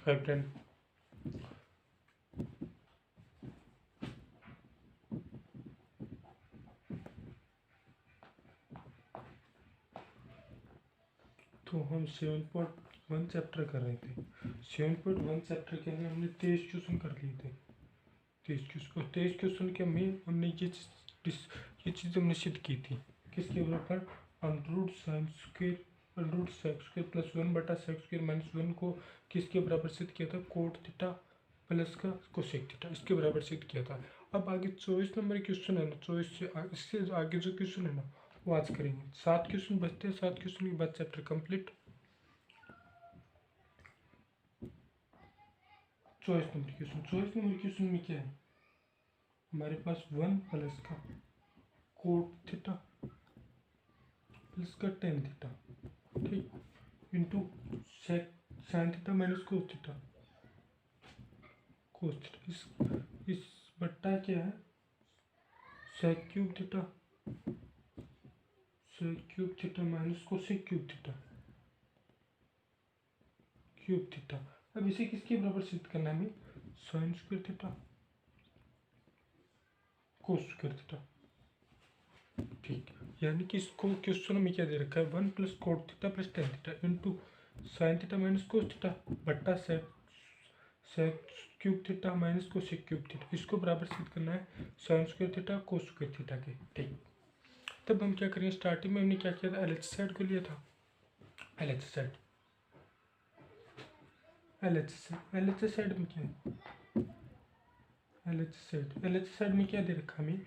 Hi friend. तो हम 7.1 chapter कर रहे थे। 7.1 चैप्टर के अंदर हमने 23 क्वेश्चन कर लिए थे। 23 क्वेश्चन के में हमने ये चीज़ हमने सिद्ध की थी। किसके बराबर? Under root sec x square plus 1/sec² - 1 को किसके बराबर सिद्ध किया था? कोट थीटा प्लस का कोसेक थीटा, इसके बराबर सिद्ध किया था। अब आगे 24 नंबर क्वेश्चन है ना, 24 से इससे आगे जो क्वेश्चन है ना वो आज करेंगे। 7 क्वेश्चन बचते हैं, 7 क्वेश्चन के बाद चैप्टर कंप्लीट। 24 नंबर क्वेश्चन में क्या है? हमारे पास 1 प्लस का कोट थीटा प्लस का टेन थीटा, ठीक, into sine theta minus cos theta. इस बट्टा क्या है? Sec cube theta minus cosec cube theta. अब इसे किसके बराबर सिद्ध करना है हमें? Sine square theta cos square theta, ठीक। यानी कि इसको क्वेश्चन में क्या दे रखा है? 1 plus cot theta plus tan theta into sine theta minus cos theta बट्टा sec cube theta minus cosec cube theta. इसको बराबर सिद्ध करना है sine square theta cos square theta के, ठीक। तब हम क्या करेंगे? स्टार्टिंग में हमने क्या किया था? LHS साइड को लिया था। LHS साइड में क्या है? LHS साइड में क्या दे रखा हमें?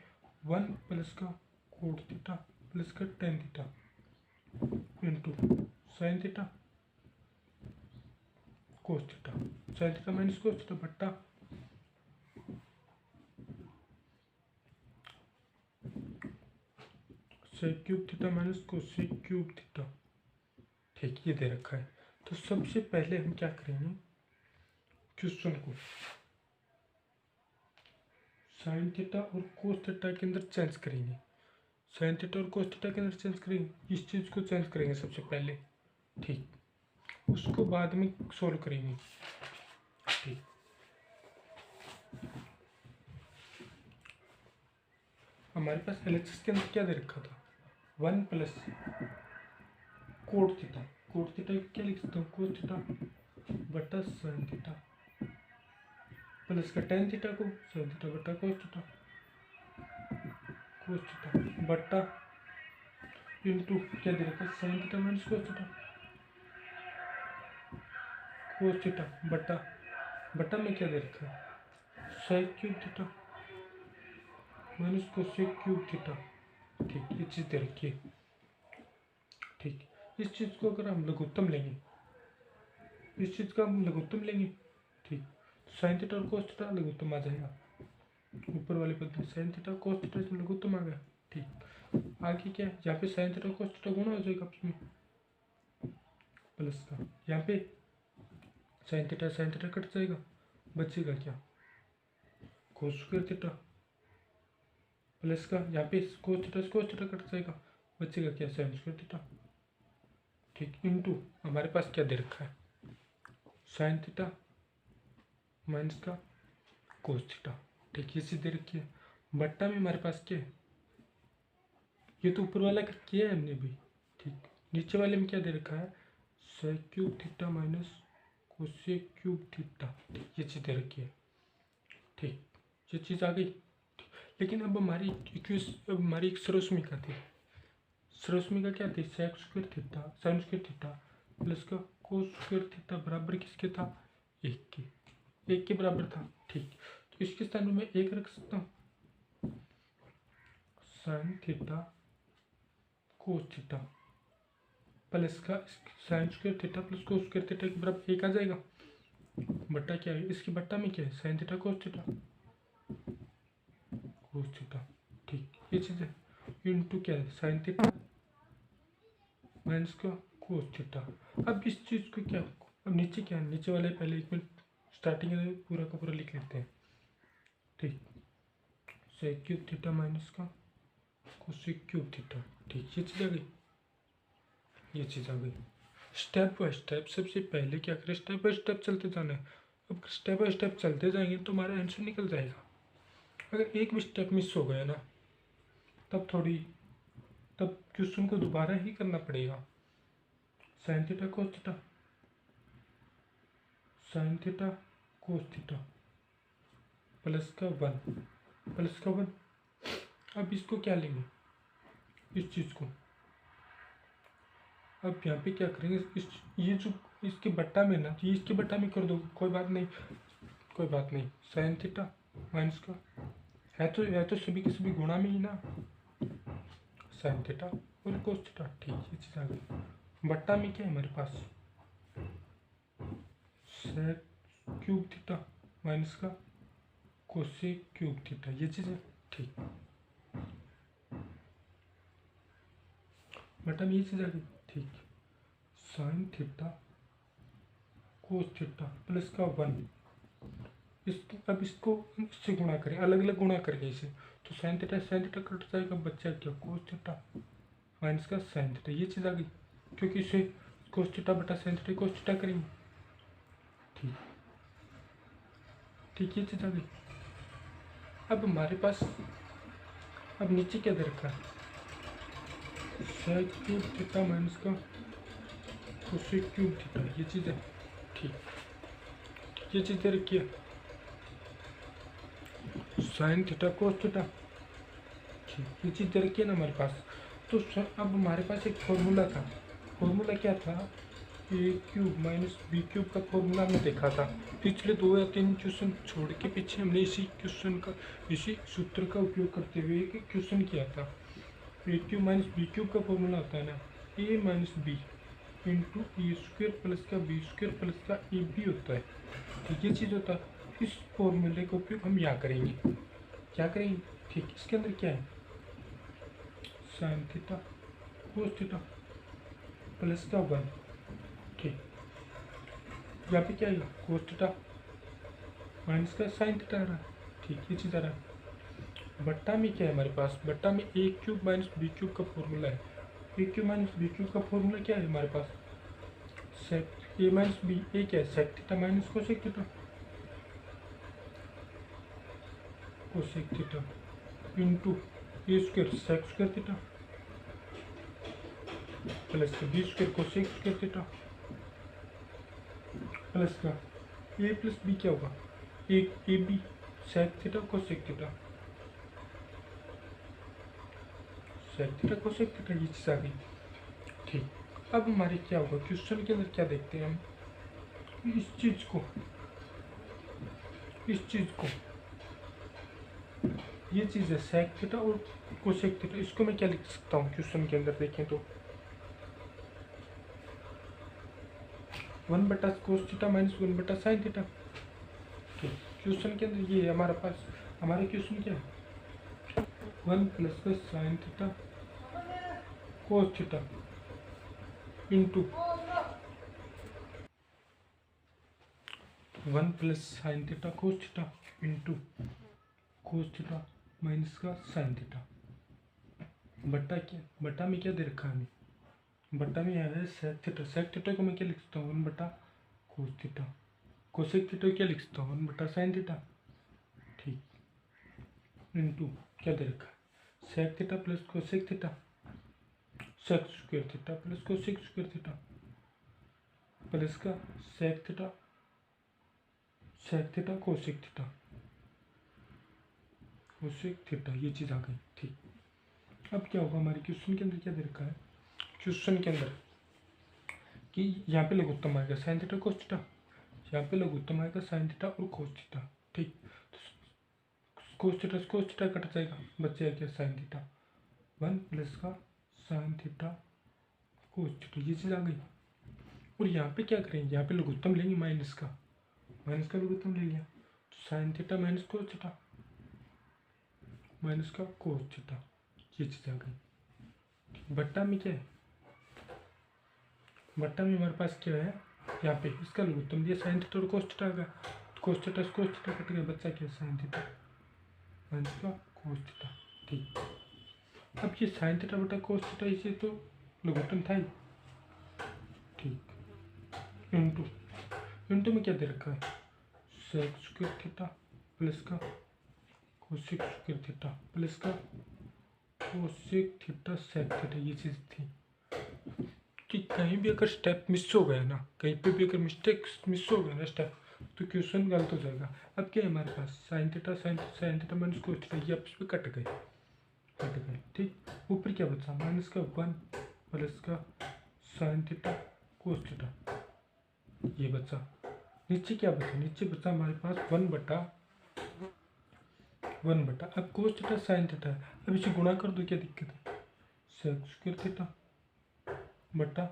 1 प्लस का कोट थीटा प्लस का tan theta into sine theta cos theta, sine theta minus cos theta बट्टा sec cube theta minus cosec cube theta, ठीक। ये दे रखा है। तो सबसे पहले हम क्या करेंगे? क्वेश्चन को साइन थीटा और कोस थीटा के अंदर चेंज करेंगे। साइन थीटा और कोस थीटा के अंदर चेंज करेंगे। इस चीज़ को चेंज करेंगे सबसे पहले, ठीक। उसको बाद में सोल्व करेंगे, ठीक। हमारे पास LHS के अंदर क्या दे रखा था? 1 प्लस कोट थीटा को क्या लिख सकता हूँ? कोस थीटा बटा साइन थीटा प्लस का टेन थीटा को साइन थीटा बटा कोस थीटा बट्टा इंटू क्या दे रखा है? Sine theta minus cos theta बट्टा में क्या दे रखा है? Sec cube theta minus cosec cube theta, ठीक। ये चीज़ दे रखी है, ठीक। इस चीज़ को अगर हम लघुत्तम लेंगे, ठीक, साइन थीटा और कोस थीटा लघुत्तम आ जाएगा। ऊपर वाले पद में साइन थीटा कोस थीटा इसमें लघुत्तम आ गया, ठीक। आगे क्या है? यहाँ पे साइन थीटा कोस थीटा गुणा हो जाएगा आपस में प्लस का, यहाँ पे साइन थीटा कट जाएगा, बचेगा क्या? कोस स्क्वायर थीटा प्लस का, यहाँ पे कोस थीटा कट जाएगा, बचेगा क्या? साइन स्क्वायर थीटा, ठीक। इंटू हमारे पास क्या दे रखा है? साइन थीटा माइनस का कोस थीटा, ठीक। ये सीधे रखिए। बट्टा में हमारे पास क्या है? ये तो ऊपर वाला किया है हमने भी, ठीक। नीचे वाले में क्या दे रखा है? Sec cube theta minus cosec cube theta, ये चीज़ दे रखी है, ठीक। ये चीज़ आ गई। लेकिन अब हमारी एक सर्वसमीका थी। सर्वसमीका क्या थी? Sec square theta sine square theta plus का कोस स्क्वायर थीटा बराबर किसके था? एक के बराबर था, ठीक। तो इसके स्थान में मैं एक रख सकता हूँ, sine theta cos theta plus का sine square theta plus cos square theta के बराबर एक आ जाएगा। बट्टा क्या है? इसकी बट्टा में क्या है? साइन थीटा कोस थीटा, ठीक। ये चीज़ है इंटू क्या है? साइन थीटा माइनस का कोस थीटा। अब इस चीज़ को क्या, अब नीचे क्या है? नीचे वाले पहले एक मिनट स्टार्टिंग में पूरा का पूरा लिख लेते हैं, ठीक। सेक क्यूब थीटा माइनस का कोसेक क्यूब थीटा, ठीक। ये चीज़ आ गई, ये चीज़ आ गई, स्टेप बाय स्टेप सबसे पहले क्या करें, स्टेप बाय स्टेप चलते जाना है। अब स्टेप बाय स्टेप चलते जाएंगे तो हमारा आंसर निकल जाएगा। अगर एक भी स्टेप मिस हो गया ना तब क्वेश्चन को दोबारा ही करना पड़ेगा। Sign theta cos theta, sine theta cos theta plus का 1। अब इसको क्या लेंगे, इस चीज़ को। अब यहाँ पे क्या करेंगे, ये जो इसके बट्टा में ना, ये इसके बट्टा में कर दो, कोई बात नहीं। साइन थीटा माइनस का है तो सभी के सभी गुणा में ही ना, साइन थीटा और कोस थीटा। ठीक, ये चीज़ आ गई। बट्टा में क्या है हमारे पास, सेक क्यूब थीटा माइनस का कोसेक क्यूब थीटा, ये चीज़ है। ठीक, बट्टा में ये चीज़ आ गई। ठीक, sign theta cos theta plus का 1। अब इसको इससे गुणा करें, अलग अलग गुणा करके इसे, तो साइन थीटा कट जाएगा, बच्चा क्या कोस थीटा माइनस का साइन थीटा, ये चीज़ आ गई। क्योंकि इसे कोस थीटा बटा साइन थीटा कोस थीटा करेंगे। ठीक, ये चीज़ आ गई। अब हमारे पास अब नीचे क्या दे रखा है, सेक क्यूब थीटा माइनस का कोसेक क्यूब थीटा, ये चीज़ है। ठीक, ये चीज़ दे रखी है, साइन थीटा कोस थीटा। ठीक, ये चीज़ दे रखी है ना हमारे पास। तो अब हमारे पास एक फॉर्मूला था। फॉर्मूला क्या था, ए क्यूब माइनस बी क्यूब का फॉर्मूला हमने देखा था पिछले 2 या 3 क्वेश्चन छोड़ के पीछे। हमने इसी सूत्र का उपयोग करते हुए एक क्वेश्चन किया था। ए क्यूब माइनस बी क्यूब का फॉर्मूला होता है ना, ए माइनस बी इंटू ए स्क्वेयर प्लस का बी स्क्वेयर प्लस का ए बी होता है। ठीक, ये चीज़ होता है। इस फॉर्मूले का उपयोग हम यहाँ करेंगे। क्या करेंगे, ठीक, इसके अंदर क्या है, sine theta cos theta plus का 1। ठीक, यहाँ पे क्या आएगा, कोस थीटा माइनस का साइन थीटा आ रहा है। ठीक, ये चीज़ आ रहा है। बट्टा में क्या है हमारे पास, बट्टा में ए क्यूब माइनस बी क्यूब का फॉर्मूला है। ए क्यूब माइनस बी क्यूब का फॉर्मूला क्या है हमारे पास, सेक ए माइनस बी, ए क्या है, sec theta minus cosec theta, cosec theta into ए square sec square theta plus का b square cosec square theta plus का ए प्लस बी क्या होगा, a b sec theta cosec theta, sec theta cosec theta, ये चीज़ आ गई। ठीक, अब हमारे क्या होगा, क्वेश्चन के अंदर क्या देखते हैं हम, इस चीज़ को ये चीज़ है सेक थीटा और कोसेक थीटा। इसको मैं क्या लिख सकता हूँ क्वेश्चन के अंदर, देखें तो 1 बटा कोस थीटा माइनस 1 बटा साइन थीटा। ठीक, क्वेश्चन के अंदर ये है हमारे पास, हमारा क्वेश्चन क्या है, 1 प्लस का sine theta cos theta into 1 plus sign theta cos theta into cos theta minus का साइन थीटा। बट्टा क्या, बट्टा में क्या दे रखा है हमें, बट्टा में है सेक थीटा को मैं क्या लिख सकता हूँ, 1 बटा कोस थीटा, कोसेक थीटा क्या लिख सकता हूँ, 1 बटा साइन थीटा। ठीक, इंटू क्या दे रखा है, sec theta plus cosec theta, sec square theta plus cosec square theta plus का सेक थीटा कोसेक थीटा, ये चीज़ आ गई। ठीक, अब क्या होगा हमारे क्वेश्चन के अंदर क्या दे रखा है, क्वेश्चन के अंदर कि यहाँ पे लघुत्तम आएगा साइन थीटा कोस थीटा, यहाँ पे लघुत्तम आएगा साइन थीटा और कोस थीटा। ठीक, कोस थीटा कट जाएगा, बचेगा क्या, साइन थीटा 1 प्लस का साइन थीटा कोस थीटा, ये चीज़ आ गई। और यहाँ पे क्या करेंगे, यहाँ पे लघुत्तम लेंगे माइनस का लघुत्तम ले लिया, तो sine theta minus cos theta minus का कोस थीटा, ये चीज़ आ गई। बट्टा में क्या है, बट्टा में हमारे पास क्या है, यहाँ पे इसका लघुत्तम दिया साइन थीटा और कोस थीटा का, तो कोस थीटा कट गया, बच्चा क्या, साइन थीटा माइनस का कोस थीटा। ठीक, अब ये साइन थीटा बटा कोस थीटा, इसे तो लघुत्तम था ही। ठीक। इंटू इंटू में क्या दे रखा है, सेक स्क्वायर थीटा प्लस का कोसेक स्क्वायर थीटा प्लस का कोसेक थीटा सेक थीटा। ये चीज़ थी कि कहीं भी अगर स्टेप मिस हो गया ना, कहीं पे भी अगर मिस्टेक मिस हो गया ना स्टेप, तो क्वेश्चन गलत हो जाएगा। अब क्या है हमारे पास, sine theta minus cos theta, ये आपस में कट गए ठीक। ऊपर क्या बचा, माइनस का 1 प्लस का साइन थीटा कोस थीटा, ये बचा। नीचे क्या बचा, नीचे बचा हमारे पास 1/1। अब कोस थीटा साइन थीटा है, अब इसे गुणा कर दो, क्या दिक्कत है, सेक स्क्वायर थीटा बटा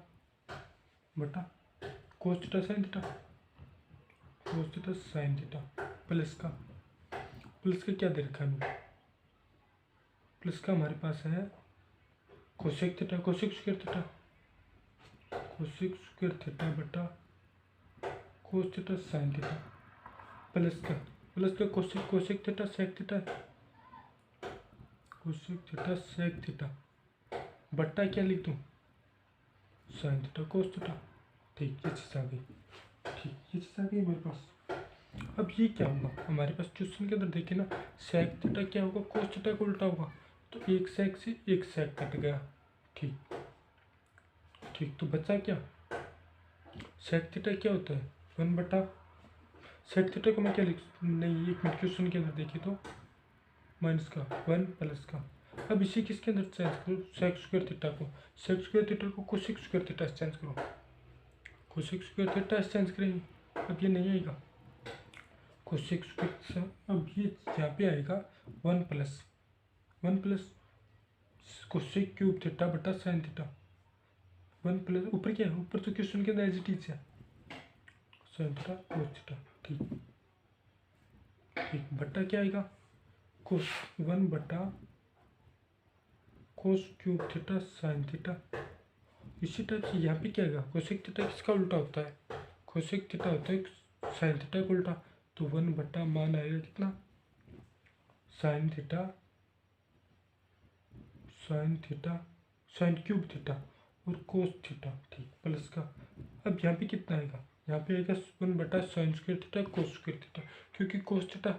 cos theta sine theta plus का क्या दे रखा है, प्लस का हमारे पास है कोसेक स्क्वायर थीटा बटा cos theta sine theta plus का कोसेक थीटा सेक थीटा बट्टा क्या लिख दूँ, साइन थीटा कोस थीटा। ठीक, ये चीज़ आ गई। ठीक, ये चीज़ आ गई मेरे पास। अब ये क्या होगा हमारे पास क्वेश्चन के अंदर देखिए ना, सेक थीटा क्या होगा, कोस थीटा को उल्टा होगा, तो एक सेक से एक सेक कट गया। ठीक, तो बचा क्या, सेक थीटा क्या होता है 1/, सेक थीटा को मैं क्या लिख, नहीं एक मिनट, क्वेश्चन के अंदर देखिए तो माइनस का 1 प्लस का, अब इसी किसके अंदर चेंज करो, सेक स्क्वायर थीटा को कोसेक स्क्वायर थीटा से चेंज करो, कोसेक स्क्वायर थीटा से चेंज करेंगे, अब ये नहीं आएगा कोसेक स्क्वायर, अब ये यहाँ पे आएगा 1 प्लस कोसेक क्यूब थीटा बटा साइन थीटा, 1 प्लस ऊपर क्या है, ऊपर तो क्वेश्चन के अंदर एज इट इज है साइन थीटा कोस थीटा। ठीक, बट्टा क्या आएगा, कोस 1 बटा कोस क्यूब थीटा साइन थीटा। इसी टाइप से यहाँ पे क्या आएगा, कोसेक थीटा किसका उल्टा होता है, कोसेक थीटा होता है साइन थीटा का उल्टा, तो 1 बटा मान आएगा कितना, साइन क्यूब थीटा और कोस थीटा। ठीक, प्लस का, अब यहाँ पे कितना आएगा, यहाँ पे आएगा 1 बटा sign square theta cos square theta, क्योंकि कोस थीटा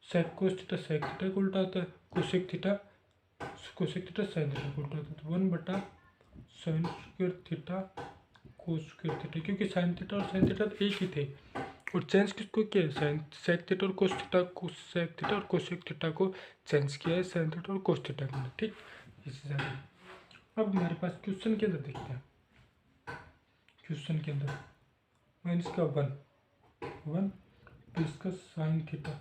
सेक थीटा को उल्टा होता है, कोसेक थीटा साइन थीटा को उल्टा होता है, तो 1 बटा sign square theta cos square theta, क्योंकि साइन थीटा और साइन थीटा तो एक ही थे, और चेंज किसको किया है, सेक थीटा और कोसेक थीटा को चेंज किया है साइन थीटा और कोस थीटा के अंदर। ठीक, इसी तरह अब हमारे पास क्वेश्चन के अंदर देखते हैं, क्वेश्चन के अंदर माइनस का 1 प्लस का साइन थीटा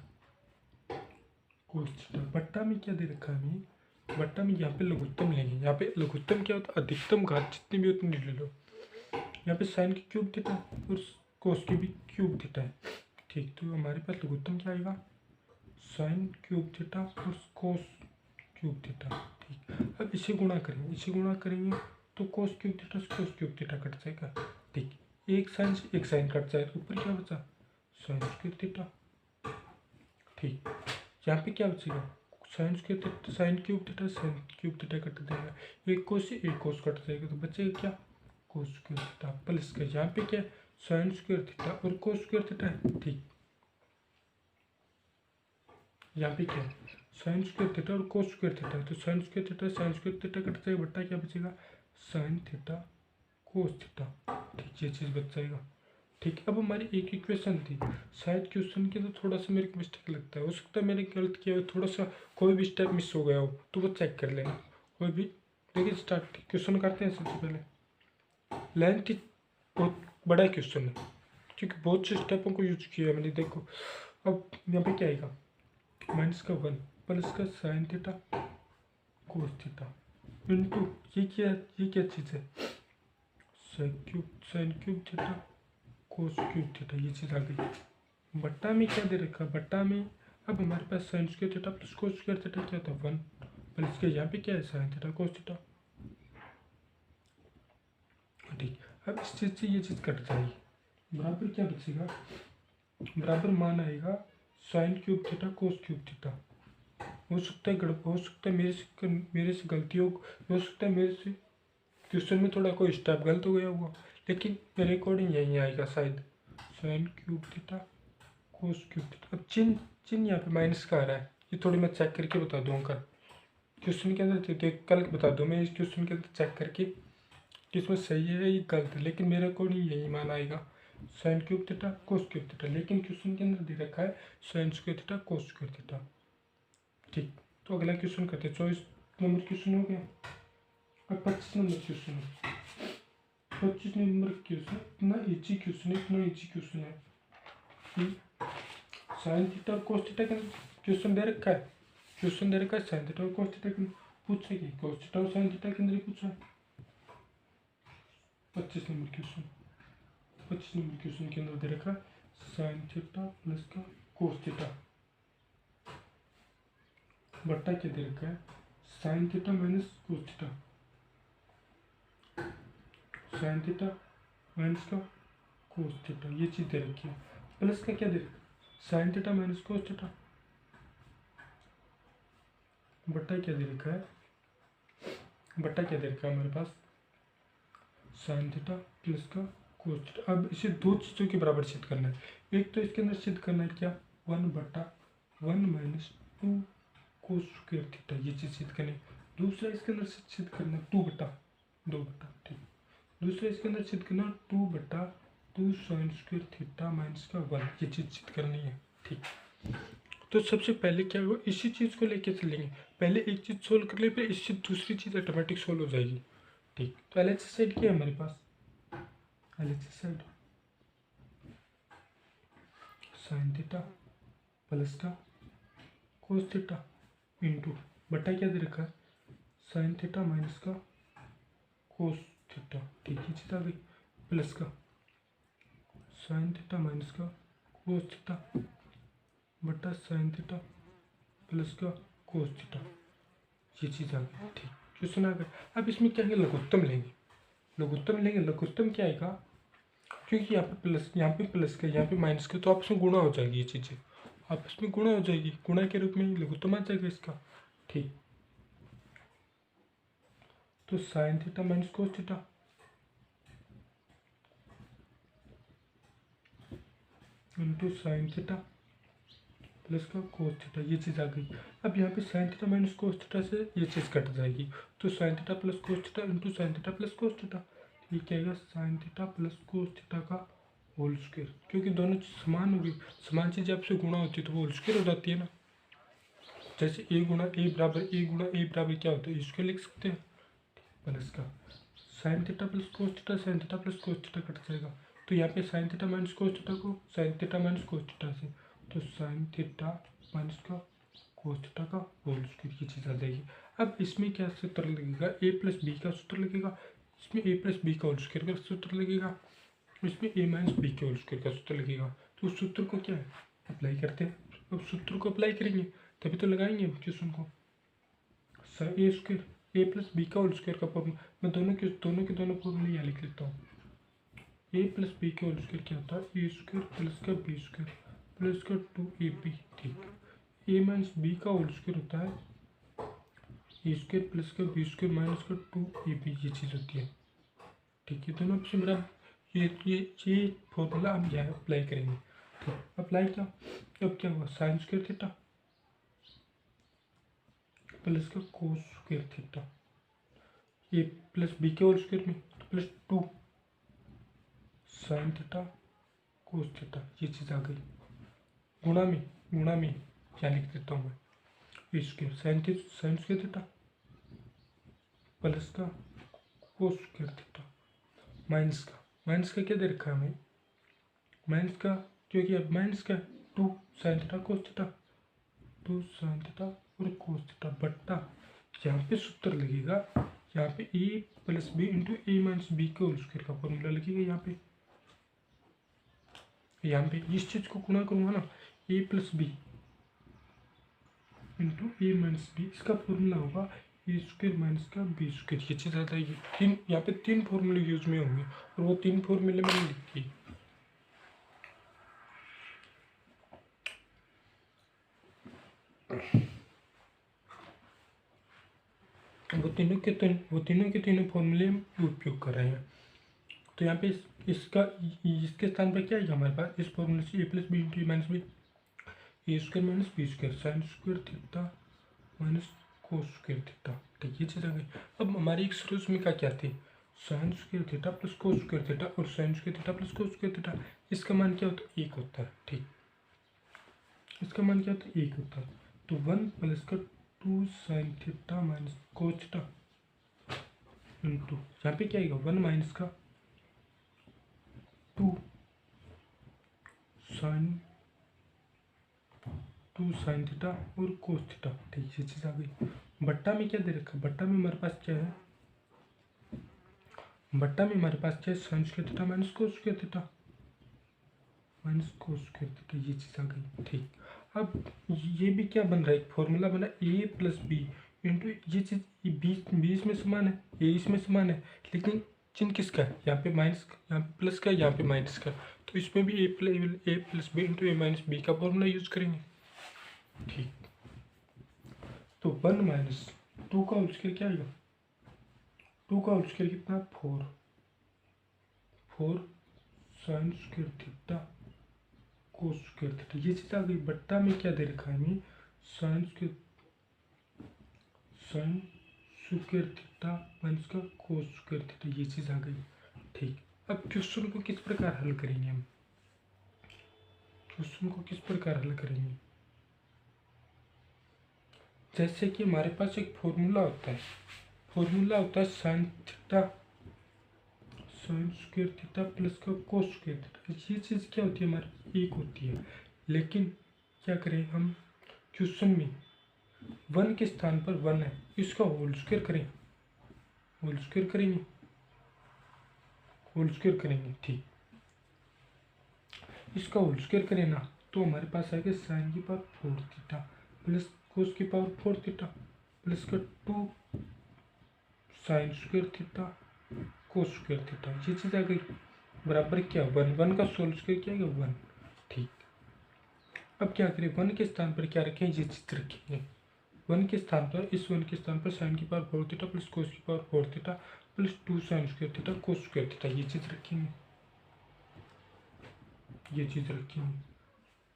कोस थीटा, बट्टा में क्या दे रखा है हमें, बट्टा में यहाँ पे लघुत्तम लेंगे, यहाँ पे लघुत्तम क्या होता है, अधिकतम घात जितनी भी उतनी ले लो, यहाँ पे साइन की क्यूब थीटा और कोस की भी क्यूब थीटा है। ठीक, तो हमारे पास लघुत्तम क्या आएगा, साइन क्यूब थीटा और कोस क्यूब थीटा। ठीक, अब इसे गुणा करेंगे तो कोस क्यूब थीटा से कोस क्यूब थीटा कट जाएगा। ठीक, एक साइन कट जाए, तो ऊपर क्या बचा, साइन स्क्वायर थीटा। ठीक, यहाँ पे क्या बचेगा, साइन क्यूब थीटा कट जाएगा, एक कोस से एक कोस कट जाएगा, तो बचेगा क्या, कोस स्क्वायर थीटा प्लस का, यहाँ पे क्या साइन स्क्वायर थीटा और कोस स्क्वायर थीटा है। ठीक, यहाँ पे क्या है, साइन स्क्वायर थीटा और कोस स्क्वायर थीटा है, तो साइन स्क्वायर थीटा कट जाएगा, बट्टा क्या बचेगा, साइन थीटा कोस थीटा। ठीक, ये चीज़ बच जाएगा। ठीक, अब हमारी एक इक्वेशन थी, शायद क्वेश्चन के अंदर थोड़ा सा मेरे को मिस्टेक लगता है, हो सकता है मैंने गलत किया हो, थोड़ा सा कोई भी स्टेप मिस हो गया हो, तो वो चेक कर लेना कोई भी। देखिए स्टार्ट क्वेश्चन करते हैं, सबसे पहले लेंथ बहुत बड़ा क्वेश्चन है, क्योंकि बहुत से स्टेपों को यूज किया है मैंने। देखो अब यहाँ पे क्या आएगा, माइनस का 1 प्लस का sine theta cos theta into ये क्या चीज़ है, sign cube theta cos cube theta, ये चीज़ आ गई। बट्टा में क्या दे रखा, बट्टा में अब हमारे पास sine square theta plus cos square theta क्या होता है 1 प्लस के, यहाँ पे क्या है साइन थीटा कोस थीटा। ठीक, अब इस चीज़ से ये चीज़ कट जाएगी, बराबर क्या बचेगा, बराबर मान आएगा sign cube theta cos cube theta. हो सकता है मेरे से गलती हो सकता है मेरे से क्वेश्चन में थोड़ा कोई स्टेप गलत हो गया होगा, लेकिन मेरे अकॉर्डिंग यही आएगा शायद, sign cube theta cos cube theta. अब चिन्ह चिन्ह यहाँ पे माइनस का आ रहा है, ये थोड़ी मैं चेक करके बता दूँ कल क्वेश्चन के अंदर, तो कल बता दूँ मैं इस क्वेश्चन के अंदर चेक करके कि इसमें सही है ये गलत है, लेकिन मेरे अकॉर्डिंग यही मान आएगा, sign cube theta cos cube theta. लेकिन क्वेश्चन के अंदर दे रखा है sine square theta cos square theta. ठीक, तो अगला क्वेश्चन करते हैं। 24 नंबर क्वेश्चन हो गया। अब 25 नंबर क्वेश्चन है। 25 नंबर क्वेश्चन इतना इजी क्वेश्चन है, इतना इजी क्वेश्चन है कि साइन थीटा और कोस थीटा का क्वेश्चन दे रखा है, क्वेश्चन दे रखा है साइन थीटा और कोस थीटा के पूछे कि कोस थीटा और साइन थीटा के अंदर ही पूछा है। 25 नंबर क्वेश्चन, 25 नंबर क्वेश्चन के अंदर दे रखा है साइन थीटा प्लस का कोस थीटा बट्टा क्या दे रखा है sine theta minus cos theta, sine theta minus का कोस थीटा, ये चीज़ दे रखी है। प्लस का क्या दे रखा है sine theta minus cos theta बट्टा क्या दे रखा है, बट्टा क्या दे रखा है हमारे पास साइन थीटा प्लस का कोस थीटा। अब इसे दो चीज़ों के बराबर सिद्ध करना है। एक तो इसके अंदर सिद्ध करना है क्या 1/1 माइनस 2 कोस स्क्वायर थीटा, ये चीज़ सिद्ध करनी है। दूसरा इसके अंदर सिद्ध करना 2/2, ठीक। दूसरा इसके अंदर सिद्ध करना 2/2 साइन स्क्वायर थीटा माइनस का 1, ये चीज़ सिद्ध करनी है, ठीक। तो सबसे पहले क्या होगा, इसी चीज़ को लेके चलेंगे। पहले एक चीज़ सोल्व कर ले, फिर इससे दूसरी चीज़ ऑटोमेटिक सोल्व हो जाएगी, ठीक। तो एलएचएस साइड क्या है हमारे पास, LHS side sine theta plus का कोस थीटा इंटू बटा क्या दे रखा है साइन थीटा माइनस का कोस थीटा, ठीक है चीज़ आ गई, प्लस का साइन थीटा माइनस का कोस थीटा बटा साइन थीटा प्लस का कोस थीटा, ये चीज़ आ गई, ठीक। क्वेश्चन आ गया। अब इसमें क्या है लघुत्तम लेंगे, लघुत्तम लेंगे। लघुत्तम क्या आएगा, क्योंकि यहाँ पे प्लस का यहाँ पे माइनस का, तो आपस में गुणा हो जाएगी, ये चीज़ें आपस में गुणा हो जाएगी, गुणा के रूप में लघुत्तम आ जाएगा इसका, ठीक। तो sine theta minus cos theta into sine theta plus का कोस थीटा, ये चीज़ आ गई। अब यहाँ पे sine theta minus cos theta से ये चीज़ कट जाएगी, तो sine theta plus cos theta into sine theta plus cos theta, ये क्या आएगा sign theta plus cos theta का होल स्क्वायर। क्योंकि दोनों चीज़ समान होगी, समान चीज़ आपसे गुणा होती है तो वो होल स्क्वायर हो जाती है ना। जैसे ए गुणा ए बराबर क्या होता है, इसको लिख सकते हैं, प्लस का sine theta plus cos theta, sine theta plus cos theta cut जाएगा, तो यहाँ पे sine theta minus cos theta को sine theta minus cos theta से, तो साइन थीटा माइनस का कोस थीटा का होल स्क्वायर, ये चीज़ आ जाएगी। अब इसमें क्या सूत्र लगेगा, ए प्लस बी का सूत्र लगेगा, इसमें ए प्लस बी का होल स्क्वायर का सूत्र लगेगा, इसमें ए माइनस बी के होल स्क्वायर का सूत्र लगेगा। तो उस सूत्र को क्या है अप्लाई करते हैं, अब सूत्र को अप्लाई करेंगे तभी तो लगाएंगे क्वेश्चन को। ए स्क्वायर ए प्लस बी का होल स्क्वायर का फॉर्मूला, मैं दोनों के दोनों फॉर्मूले यहाँ लिख लेता हूँ। ए प्लस बी के होल स्क्वायर क्या होता है, ए स्क्वायर प्लस का बी स्क्वायर प्लस का 2ab, ठीक। ए माइनस बी का होल स्क्वायर होता है ए स्क्वायर प्लस का बी स्क्वायर माइनस का 2ab, ये चीज़ होती है, ठीक है। दोनों से मेरा ये फॉर्मूला हम यहाँ अप्लाई करेंगे, ठीक। अप्लाई क्या, अब क्या हुआ साइन स्क्वायर थीटा प्लस का कोस स्क्वायर थीटा, ए प्लस बी के होल स्क्वायर में तो plus 2 sign theta cos theta, ये चीज़ आ गई। गुणा में क्या लिख देता हूँ मैं, A square sine square theta plus का कोस स्क्वायर थीटा माइनस का क्या दे रखा है हमें, माइनस का, क्योंकि अब माइनस का 2 sign theta cos theta, 2 sine theta और कोस थीटा बट्टा यहाँ पे सूत्र लगेगा, यहाँ पे ए plus B into A minus B के होल स्क्वायर का फॉर्मूला लगेगा। यहाँ पे इस चीज़ को गुणा करूँगा ना, ए plus B into A minus B, इसका फॉर्मूला होगा ए स्क्वायर माइनस का बी स्क्वायर, ये चीज़ आता है। तीन यहाँ पे 3 फॉर्मूले यूज में होंगे और वो 3 फॉर्मूले मैंने लिख दिए। वो तीनों के तीनों फॉर्मूले हम उपयोग कर रहे हैं। तो यहाँ पे इसका इसके स्थान पर क्या आएगा हमारे पास, इस फॉर्मूले से A plus B into A minus B, A square minus B square sine square theta minus cos square theta. ठीक, ये चीज़ आ गई। अब हमारी एक शुरू में क्या थी, sine square theta plus cos square theta और sine square theta plus cos square theta. इसका मान क्या होता है, 1 होता है। ठीक, इसका मान क्या होता है, 1 होता है। तो 1 प्लस का 2 sign theta minus cos theta into यहाँ पे क्या आएगा 1 माइनस का 2 साइन थीटा और कोस थीटा। ठीक, ये चीज़ आ गई। बट्टा में क्या दे रखा है, बट्टा में हमारे पास क्या है, बट्टा में हमारे पास क्या है, sine square theta minus cos square theta minus cos square theta, ये चीज़ आ गई। ठीक, अब ये भी क्या बन रहा है, एक फॉर्मूला बना ए प्लस बी इंटू ये चीज़ बी इसमें समान है, ए इसमें समान है, लेकिन चिन्ह किसका है, यहाँ पे माइनस, यहाँ पे प्लस का, यहाँ पे माइनस का। तो इसमें भी ए plus B into A minus B का फॉर्मूला यूज करेंगे। ठीक, तो 1 माइनस 2 का होल स्क्वायर क्या आएगा, 2 का होल स्क्वायर कितना, 4 sign square theta cos square theta, ये चीज़ आ गई। बट्टा में क्या दे रखा है हमें, साइन स्क्वायर थीटा माइनस का कोस स्क्वायर थीटा, ये चीज़ आ गई। ठीक, अब क्वेश्चन को किस प्रकार हल करेंगे हम, क्वेश्चन को किस प्रकार हल करेंगे, जैसे कि हमारे पास एक फॉर्मूला होता है साइन स्क्वायर थीटा प्लस का कोस स्क्वायर थीटा। ये चीज़ क्या होती है, हमारी 1 होती है, लेकिन क्या करें हम, क्वेश्चन में 1 के स्थान पर 1 है, इसका होल स्क्वायर करेंगे। ठीक, इसका होल स्क्वायर करें ना, तो हमारे पास आएगा साइन की पावर 4 थीटा प्लस कोस की पावर 4 थीटा प्लस का 2 sign square theta cos square theta, ये चीज़ आ गई। बराबर क्या, 1 का होल स्क्वायर क्या आएगा 1। ठीक, अब क्या करें, 1 के स्थान पर क्या रखें, ये चीज़ रखेंगे। 1 के स्थान पर, इस 1 के स्थान पर साइन की पावर 4 थीटा प्लस कोस की power 4 theta plus 2 sign square theta cos square theta, ये चीज़ रखेंगे।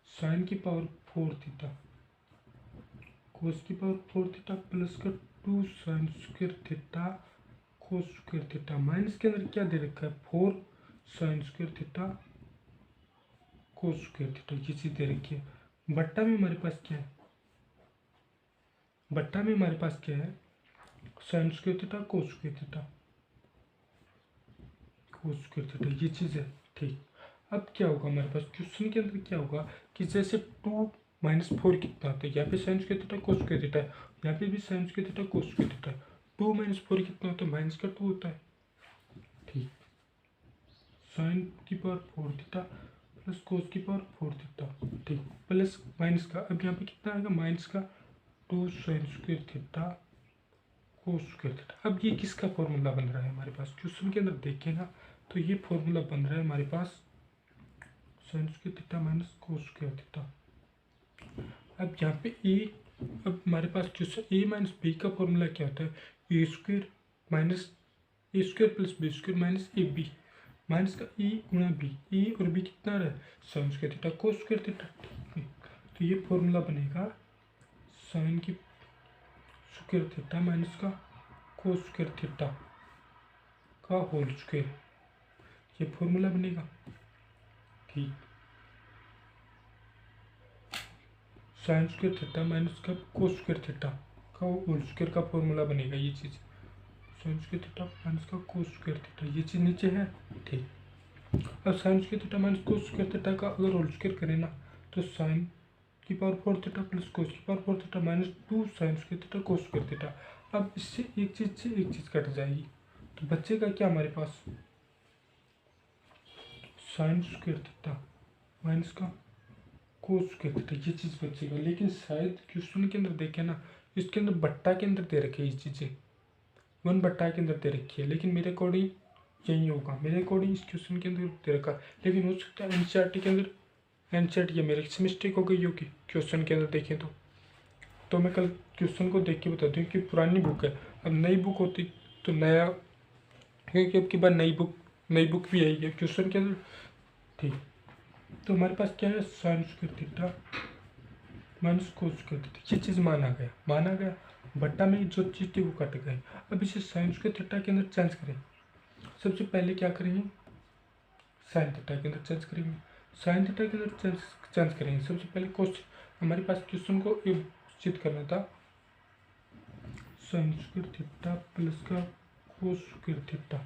साइन की पावर 4 थीटा कोस की पावर 4 थीटा प्लस का 2 sign square theta cos square theta, minus के अंदर क्या दे रखा है, 4 sign square theta cos square theta, ये चीज़ दे रखी है। बट्टा में हमारे पास क्या है, sine square theta cos square theta ये चीज़ है। ठीक, अब क्या होगा हमारे पास, क्वेश्चन के अंदर क्या होगा कि जैसे 2 माइनस 4 कितना होता है, यहाँ पे sign square theta cos square theta है, यहाँ पे भी sign square theta cos square theta है। 2 माइनस 4 कितना होता है, माइनस का 2 होता है। ठीक, साइन की पावर 4 थीटा प्लस कोस की पावर 4 थीटा, ठीक, प्लस माइनस का, अब यहाँ पे कितना आएगा, माइनस का 2 sign square theta cos square theta. अब ये किसका फॉर्मूला बन रहा है हमारे पास, क्वेश्चन के अंदर देखें ना, तो ये फॉर्मूला बन रहा है हमारे पास sine square theta minus cos square theta. अब यहाँ पे अब हमारे पास क्वेश्चन ए माइनस बी का फॉर्मूला क्या होता है, A square plus B square minus A B minus का ए गुणा बी, ए और बी कितना रहा है, sine square theta cos square theta. तो ये फॉर्मूला बनेगा साइन की स्क्वायर थीटा माइनस का कोस स्क्वायर थीटा का होल स्क्वायर, ये फॉर्मूला बनेगा। ठीक, साइन स्क्वायर थीटा माइनस का कोस स्क्वायर थीटा का होल स्क्वायर का फॉर्मूला बनेगा, ये चीज़ साइन स्क्वायर थीटा माइनस का कोस स्क्वायर थीटा, ये चीज़ नीचे है। ठीक, अब sign square theta minus cos square theta का अगर होल स्क्वायर करें ना, तो साइन की पावर 4 थीटा प्लस कोस की power 4 theta minus 2 sign square theta cos square theta. अब इससे एक चीज़ कट जाएगी, तो बचेगा क्या हमारे पास, साइन स्क्वायर थीटा माइनस का कोस स्क्वायर थीटा, ये चीज़ बचेगा। लेकिन शायद क्वेश्चन के अंदर देखें ना, इसके अंदर बट्टा के अंदर दे रखी है ये चीज़ें, 1 बट्टा के अंदर दे रखी है, लेकिन मेरे अकॉर्डिंग यही होगा, मेरे अकॉर्डिंग इस क्वेश्चन के अंदर दे रखा, लेकिन हो सकता है एनसीईआरटी के अंदर, एनसीईआरटी या मेरे से मिस्टेक हो गई होगी क्वेश्चन के अंदर देखें तो मैं कल क्वेश्चन को देख के बताती हूँ कि पुरानी बुक है, अब नई बुक होती तो नया, क्योंकि अब की बार नई बुक नई बुक भी आई है क्वेश्चन के अंदर। ठीक, तो हमारे पास क्या है, sine square theta minus cos square theta, ये चीज़ माना गया बट्टा में जो चीज़ थी वो कट गई। अब इसे साइन स्क्वायर थीटा के अंदर चेंज करें। सबसे पहले क्या करेंगे, साइन थीटा के अंदर चेंज करेंगे, साइन थीटा के अंदर चेंज करेंगे। सबसे पहले क्वेश्चन हमारे पास क्वेश्चन को ये सिद्ध करना था, साइन स्क्वायर थीटा प्लस का कोस स्क्वायर थीटा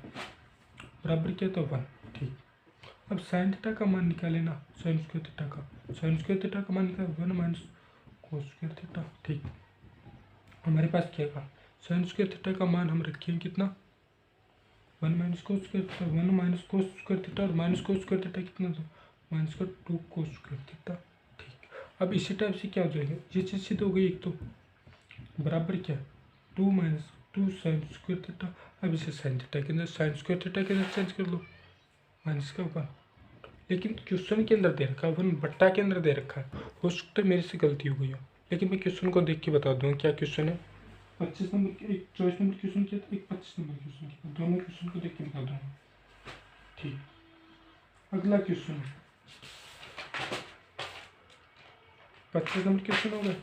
बराबर क्या था 1। ठीक, अब साइन थीटा का मान निकाले ना, साइन स्क्वायर थीटा का मान निकाले 1 माइनस कोस स्क्वायर थीटा। ठीक, हमारे पास क्या था, साइन स्क्वायर थीटा का मान हम रखेंगे कितना, 1 minus cos square theta, 1 minus cos square theta, और माइनस कोस स्क्वायर थीटा कितना था, माइनस का 2 कोस स्क्वायर थीटा। ठीक, अब इसी टाइप से क्या हो जाएगा, ये चीज़ सिद्ध हो गई एक तो, बराबर क्या 2 माइनस 2 साइन स्क्वायर थीटा। अब इसे साइन थीटा के अंदर, साइन स्क्वायर थीटा के अंदर चेंज कर लो, माइनस का 1। लेकिन क्वेश्चन के अंदर दे रखा है 1 बट्टा के अंदर दे रखा है, हो सकता है मेरे से गलती हो गई हो, लेकिन मैं क्वेश्चन को देख के बता दूंगा क्या क्वेश्चन है। 25 नंबर के एक 24 नंबर क्वेश्चन किया था, एक 25 नंबर क्वेश्चन किया था, दोनों क्वेश्चन को देख के बता दूंगा। ठीक, अगला क्वेश्चन 25 नंबर क्वेश्चन हो गया।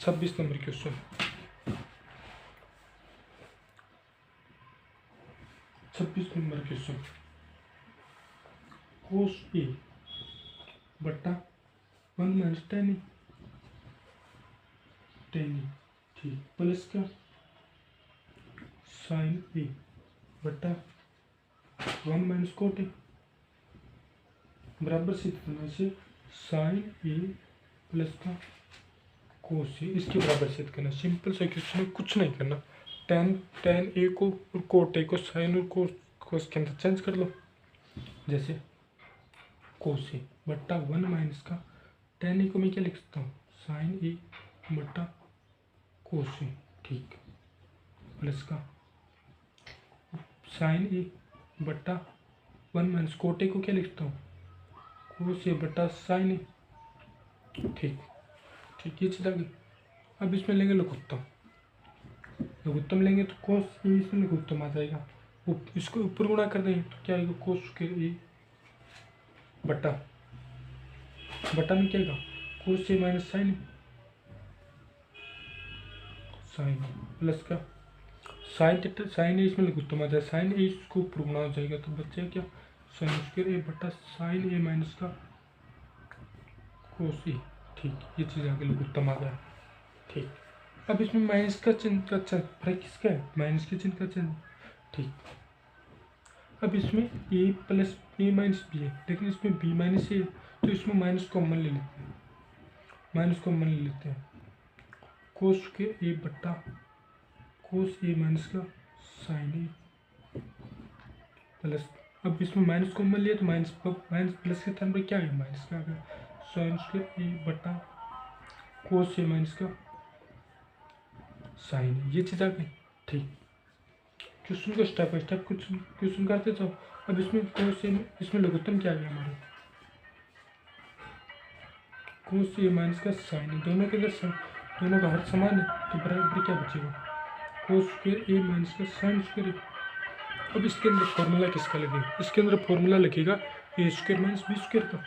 26 नंबर क्वेश्चन, 26 नंबर क्वेश्चन, कोस ए बट्टा 1 माइनस टेन ए, ठीक, प्लस का साइन ए बट्टा 1 माइनस कोट ए बराबर सिद्ध करना से साइन ए प्लस का कोस ए इसके बराबर सिद्ध करना। सिंपल सा क्वेश्चन है, कुछ नहीं करना, टेन ए को और कोट ए को साइन और कोस के अंदर चेंज कर लो। जैसे कोस ए बट्टा 1 माइनस का टेन ए को मैं क्या लिख सकता हूँ, साइन ए बट्टा कोस ए, ठीक, प्लस का साइन ए बट्टा 1 माइनस कोट ए को क्या लिखता हूँ, कोस ए बट्टा साइन ए। ठीक, ये चीज़ आ गई। अब इसमें लेंगे लघुत्तम लेंगे तो कोस ए इसमें लघुत्तम आ जाएगा, इसको ऊपर गुणा कर देंगे तो क्या आएगा, कोस स्क्वायर ए बट्टा में क्या आएगा, कोस ए माइनस साइन प्लस का साइन ए इसमें लघुत्तम आ जाए, साइन ए इसको ऊपर गुणा हो जाएगा तो बच्चे क्या, साइन स्क्वायर ए बट्टा साइन ए माइनस का कोस ए। ठीक, ये चीज़ आगे लघुत्तम आ गया। ठीक, अब इसमें माइनस का चिन्ह का फर्क किसका है, माइनस के चिन्ह का चिन्ह। ठीक, अब इसमें ए प्लस ए माइनस बी है, लेकिन इसमें बी माइनस ए, तो इसमें माइनस कॉमन ले लेते हैं, कोस के ए बट्टा कोस ए माइनस का साइन ए प्लस, अब इसमें माइनस कॉमन लिया तो माइनस प्लस के स्थान पर क्या है, माइनस का आ गया, साइन स्क्वायर ए बट्टा कोस ए माइनस का साइन ए, ये चीज़ आ गई। ठीक, क्वेश्चन को स्टेप बाय स्टेप कुछ क्वेश्चन करते जाओ। अब इसमें कोस ए, इसमें लघुत्तम क्या आ गया हमारे, कोस ए माइनस का साइन ए, दोनों के अंदर दोनों का हर समान है तो बराबर क्या बचेगा, कोस स्क्वायर ए माइनस का साइन स्क्वायर ए। अब इसके अंदर फॉर्मूला किसका लगेगा, इसके अंदर फॉर्मूला लगेगा ए स्क्वायर माइनस बी स्क्वायर का,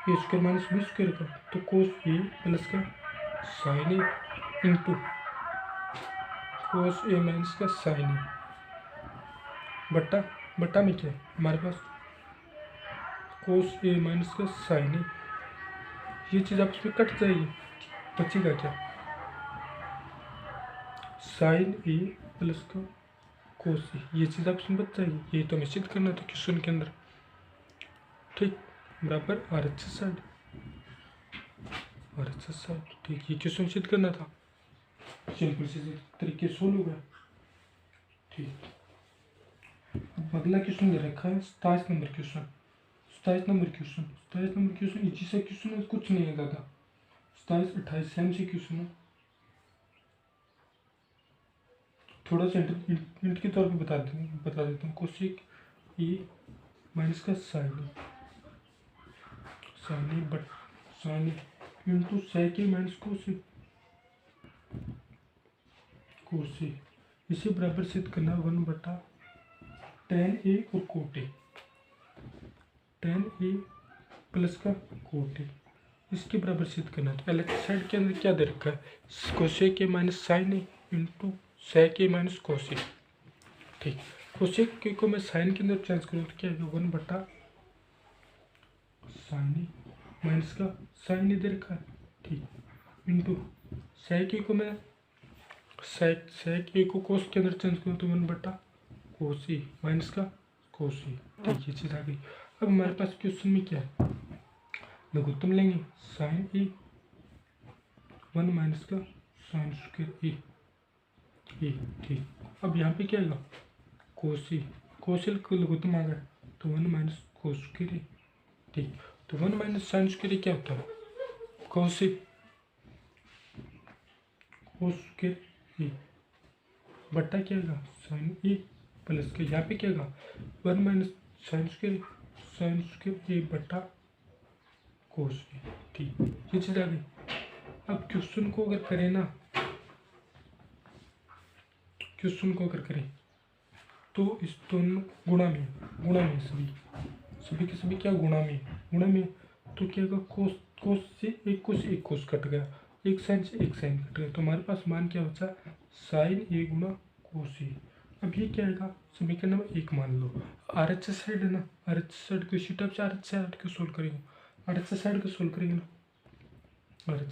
ए स्क्वायर माइनस बी स्क्वायर का, तो कोस ए प्लस का sign A into cos A minus का साइन ए बट्टा में क्या है हमारे पास, कोस ए माइनस का साइन ए, ये चीज़ आपस में कट जाएगी, बचेगा क्या, साइन ए प्लस का कोस ए, ये चीज़ आपस में बच जाएगी। ये तो हमें सिद्ध करना था क्वेश्चन के अंदर। ठीक, बराबर आर एच साइड, ठीक, ये क्वेश्चन सिद्ध करना था, सिंपल से तरीके से सोल्व हो गया। ठीक, अब अगला क्वेश्चन दे रखा है 27 number question, 27 number question easy सा क्वेश्चन है, कुछ नहीं है ज़्यादा, 27-28 सेम से क्वेश्चन है, थोड़ा सा इंट के तौर पे बता देता हूँ, कोसेक ए माइनस का sign A into sec A minus कोसे, इसे बराबर सिद्ध करना 1 बटा टेन ए और cot A, ten A plus का कोट ए, इसके बराबर सिद्ध करना है। तो एल एच साइड के अंदर क्या दे रखा है, cosec A minus sine A into sec A minus cos A. ठीक, कोसेक के को मैं साइन के अंदर चेंज करूँ तो क्या आएगा, 1 साइन ए माइनस का साइन ए दे रखा है। ठीक, इंटू सेक ए को मैं सेक ए को कोस के अंदर चेंज करूँ तो 1 कोस ए माइनस का कोस ए। ठीक, ये चीज़ आ गई। अब हमारे पास क्वेश्चन में क्या है, लघुत्तम लेंगे साइन ए 1 माइनस का साइन स्क्वायर ए। ठीक, अब यहाँ पे क्या आएगा, कोस ए, कोस ए को लघुत्तम आ गया तो 1 माइनस कोस स्क्वायर ए। ठीक, तो 1 माइनस साइन स्क्वायर ए क्या होता है, कोस ए, कोस स्क्वायर ए बट्टा क्या आएगा, साइन ए प्लस के यहाँ पे क्या आएगा 1 माइनस साइन स्क्वायर ए बट्टा कोस ए। ठीक, ये चीज़ आ गई। अब क्वेश्चन को अगर करें ना, क्वेश्चन को अगर करें तो इस दोनों गुणा में सभी के सभी क्या गुणा में तो क्या होगा, कोस से एक कोस कट गया, एक साइन से एक साइन कट गया, तो हमारे पास मान क्या बचा, साइन ए गुणा कोस ए। अब ये क्या आएगा, समीकरण नंबर 1 मान लो। आर एच साइड है ना, आर एच साइड को इसी टाइप से आर एच साइड को सोल्व करेंगे, आर एच साइड को सोल्व करेंगे ना। आर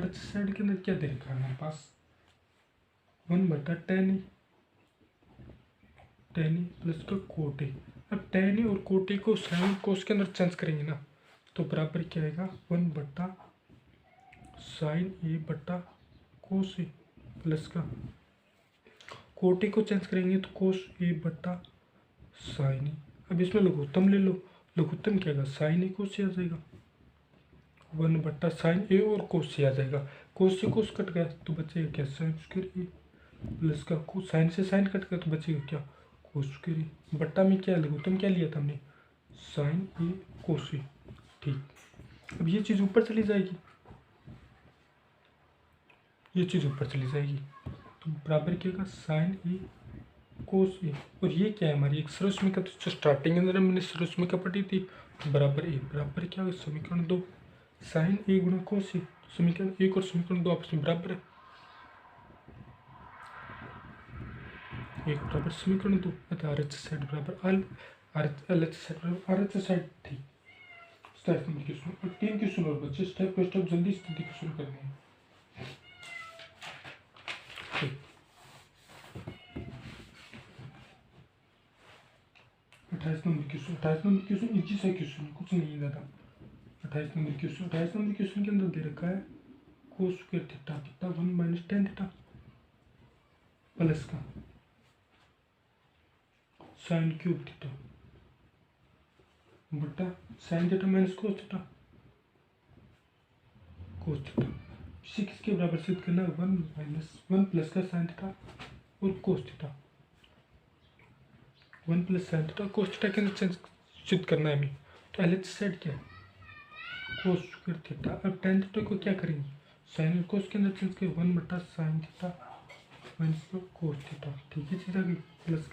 एच साइड के अंदर क्या दे रखा है हमारे पास, 1/tan ए प्लस का कोट ए। अब tan ए और कोट ए को साइन कोस के अंदर चेंज करेंगे ना, तो बराबर क्या आएगा, 1/sin ए बट्टा कोस ए प्लस का कोट ए को चेंज करेंगे तो कोस ए बट्टा साइन ए। अब इसमें लघुत्तम ले लो, लघुत्तम क्या आएगा, साइन ए कोस ए आ जाएगा, 1/sin ए और कोस ए आ जाएगा, कोस से कोस कट गया तो बचेगा क्या, साइन स्क्वायर ए प्लस का साइन से साइन कट गया तो बचेगा क्या, कोस स्क्वायर ए। बट्टा में क्या लघुत्तम क्या लिया था हमने, साइन ए कोस ए। ठीक, अब ये चीज़ ऊपर चली जाएगी, ये चीज़ ऊपर चली जाएगी तो बराबर क्या होगा, साइन ए कोस ए। और ये क्या है हमारी एक सर्वसमीका, तो स्टार्टिंग के अंदर हमने सर्वसमीका पढ़ी थी, तो बराबर ए बराबर क्या होगा, समीकरण 2 साइन ए गुणा कोस ए। समीकरण 1 और समीकरण 2 आपस में बराबर है, एक बराबर समीकरण 2, अतः आर एच साइड बराबर एल एच साइड बराबर आर एच साइड। ठीक, स्टेप नंबर क्वेश्चन और 3 क्वेश्चन और बच्चे स्टेप बाय स्टेप जल्दी स्थिति को शुरू करने हैं। ठीक, 28 नंबर क्वेश्चन इजी सा क्वेश्चन, कुछ नहीं है ज़्यादा। 28 नंबर क्वेश्चन के अंदर दे रखा है कोस स्क्वायर थीटा कितना, 1 माइनस tan थीटा प्लस का साइन क्यूब थीटा बटा sine theta minus cos theta किसी किसके बराबर सिद्ध करना है, 1 प्लस का साइन थीटा और cos theta, 1 plus sign theta cos theta के अंदर सिद्ध करना है हमें। तो एल एच साइड क्या है, कोस स्क्वायर थीटा। अब tan थीटा को क्या करेंगे, साइन और कोस के अंदर चेंज करें, 1/sin थीटा माइनस का कोस थीटा। ठीक है, चीज़ आ गई, प्लस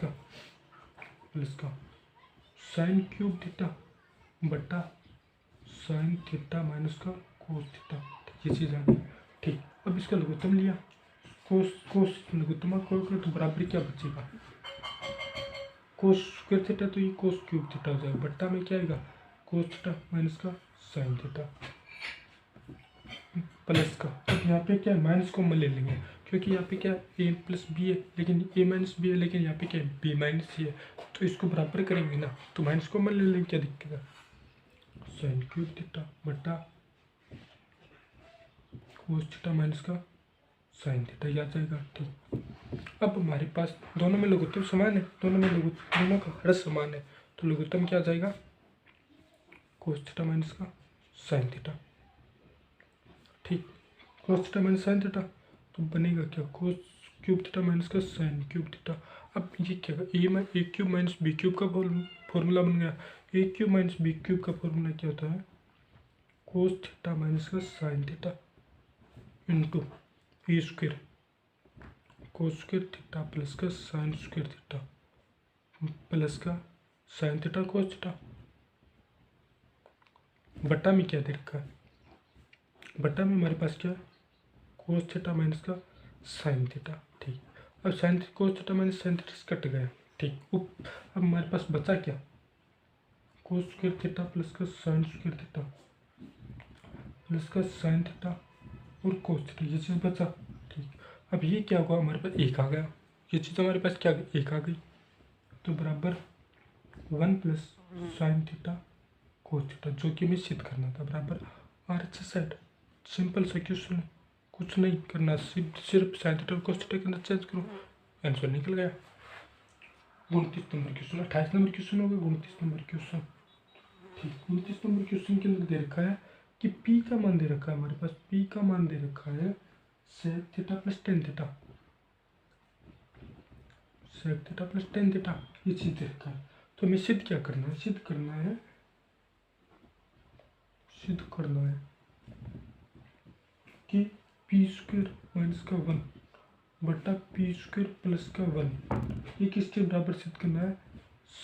का साइन क्यूब थीटा बटा साइन थीटा माइनस का कोस थीटा। ये चीज़ आ गई। ठीक, अब इसका लघुत्तम लिया, कोस लघुत्तम को तो बराबर क्या बचेगा, कोस स्क्वायर थीटा, तो ये कोस क्यूब थीटा हो जाएगा, बट्टा में क्या आएगा, कोस थीटा माइनस का साइन थीटा प्लस का। अब यहाँ पे क्या है, माइनस को ले लेंगे क्योंकि यहाँ पे क्या ए प्लस बी है, लेकिन ए माइनस बी है, लेकिन यहाँ पे क्या है बी माइनस सी है, तो इसको बराबर करेंगे ना, तो माइनस को ले लेंगे, क्या दिक्कत है, साइन क्यूब थीटा बटा कोस थीटा माइनस का साइन थीटा, याद जाएगा। ठीक, अब हमारे पास दोनों में लघुत्तम समान है, दोनों का हर समान है, तो लघुत्तम क्या आ जाएगा, कोस थीटा माइनस का साइन थीटा। ठीक, cos theta minus sine theta तो बनेगा क्या, कोस क्यूब थीटा माइनस का साइन क्यूब थीटा। अब ये क्या A cube minus B cube का फॉर्मूला बन गया, A cube minus B cube का फॉर्मूला क्या होता है, कोस थीटा माइनस का साइन थीटा इंटू ए square cos square theta plus का साइन स्क्वायर थीटा। प्लस का साइन थीटा कोस थीटा, बटा में क्या दे रखा है, बटा में हमारे पास क्या है, कोस थीटा माइनस का साइन थीटा। ठीक, अब sine cos theta minus sine theta से कट गया। ठीक, अब हमारे पास बचा क्या, कोस स्क्वायर थीटा प्लस का साइन स्क्वायर थीटा प्लस का साइन थीटा और कोस थीटा, ये चीज़ बचा। ठीक, अब ये क्या हुआ, हमारे पास एक आ गया, ये चीज़ हमारे पास क्या एक आ गई, तो बराबर 1 plus sign theta cos theta, जो कि हमें सिद्ध करना था, बराबर RHS साइड। सिंपल सा क्वेश्चन, कुछ नहीं करना, सिर्फ साइन थीटा और कोस थीटा के अंदर चेंज करो, आंसर निकल गया। 29 नंबर क्वेश्चन, 28 नंबर क्वेश्चन हो गया, 29 नंबर क्वेश्चन। ठीक, 29 नंबर क्वेश्चन के अंदर दे रखा है कि P का मान दे रखा है, हमारे पास P का मान दे रखा है sec theta plus tan theta, sec theta plus tan theta, ये चीज़ दे रखा है। तो हमें सिद्ध क्या करना है, सिद्ध करना है कि पी स्क्वायर माइनस का 1 बटा पी स्क्वायर प्लस का 1, ये किसके बराबर सिद्ध करना है,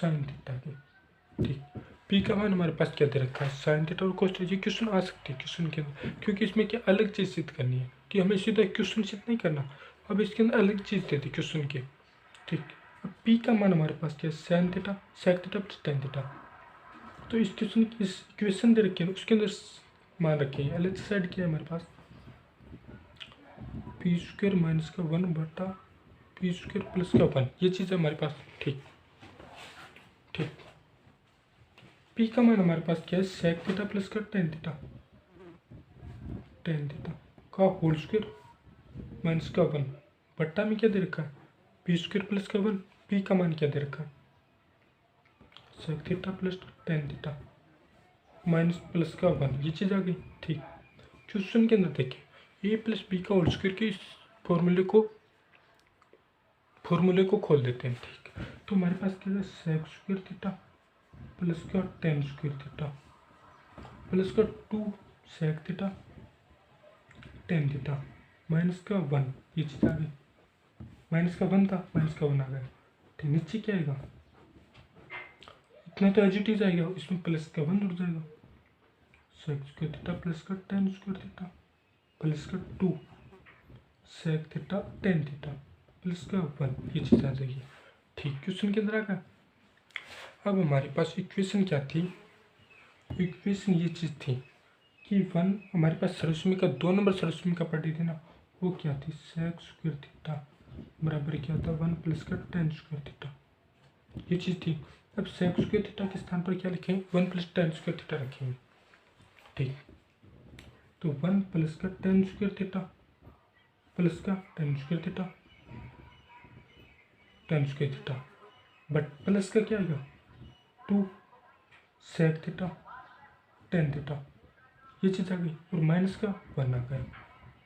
साइन थीटा के। ठीक, पी का मान हमारे पास क्या दे रखा है, साइन थीटा और कोस थीटा। ये क्वेश्चन आ सकते हैं क्वेश्चन के अंदर, क्योंकि इसमें क्या अलग चीज़ सिद्ध करनी है, कि हमें सीधा क्वेश्चन सिद्ध नहीं करना, अब इसके अंदर अलग चीज़ देती क्वेश्चन के। ठीक, अब पी का मान हमारे पास क्या है, sine theta sec theta plus tan theta. तो इस क्वेश्चन इस इक्वेशन दे रखी है, उसके अंदर मान रखे हैं, LHS साइड क्या है हमारे पास, पी स्क्वायर माइनस का 1 बटा पी स्क्वायर प्लस का 1, ये चीज़ है हमारे पास। ठीक, ठीक, पी का मान हमारे पास क्या है, सेक थीटा प्लस का टेन थीटा का होल स्क्वायर माइनस का 1 बट्टा में क्या दे रखा है, पी स्क्वायर प्लस का 1, पी का मान क्या दे रखा है, sec theta plus tan theta minus plus का 1, ये चीज़ आ गई। ठीक, क्वेश्चन के अंदर देखिए ए प्लस बी का होल स्क्वायर के इस फॉर्मूले को खोल देते हैं। ठीक, तो हमारे पास क्या है, सेक स्क्वायर थीटा प्लस का टेन स्क्वायर थीटा प्लस का 2 sec theta tan theta minus का 1, ये चीज़ आ गई, माइनस का 1 था, माइनस का 1 आ गया। ठीक, नीचे क्या आएगा, इतना तो एजिटीज आएगा, इसमें प्लस का 1 जुड़ जाएगा, सेक स्क्वायर थीटा प्लस का टेन स्क्वायर थीटा प्लस का 2 sec theta tan theta plus का 1, ये चीज़ आ जाएगी। ठीक, क्वेश्चन के अंदर आ गया। अब हमारे पास इक्वेशन क्या थी, इक्वेशन ये चीज़ थी कि 1 हमारे पास सर्वसमी का 2 नंबर सर्वसमी का पढ़ी थी ना, वो क्या थी, सेक स्क्वायर थीटा बराबर क्या था, 1 प्लस का टेन स्क्वायर थीटा, ये चीज़ थी। अब सेक स्क्वायर थीटा के स्थान पर क्या लिखेंगे, 1 प्लस टेन स्क्वायर थीटा रखेंगे। ठीक, तो 1 प्लस का टेन स्क्वायर थीटा प्लस का tan square theta but plus का क्या आएगा, 2 सेक थीटा टेन थीटा, ये चीज़ आ गई, और माइनस का 1 आ गया।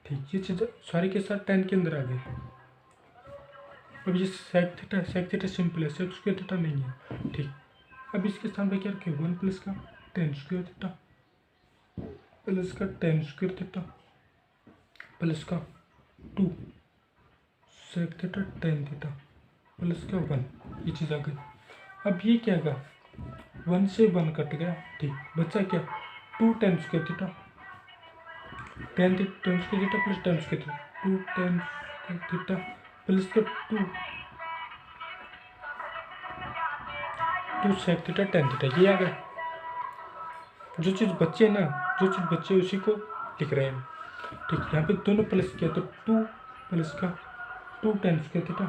ठीक, ये चीज़ सारी के साथ 10 के अंदर आ गई। अब ये सेक थीटा सिंपल है, सेक स्क्वायर थीटा नहीं है। ठीक, अब इसके स्थान पर क्या रखें, 1 प्लस का टेन स्क्वायर थीटा प्लस का टेन स्क्वायर थीटा प्लस का 2 sec theta tan theta plus का 1, ये चीज़ आ गई। अब ये क्या आएगा, 1 से 1 कट गया। ठीक, बचा क्या, 2 tan square theta tan square theta plus ten square theta 2 tan square theta plus का 2 सेक थीटा टेन थीटा, ये आ गया। जो चीज़ बच्चे ना, जो चीज़ बच्चे उसी को लिख रहे हैं। ठीक, यहाँ पे दोनों प्लस किया तो 2 प्लस का 2 tan square theta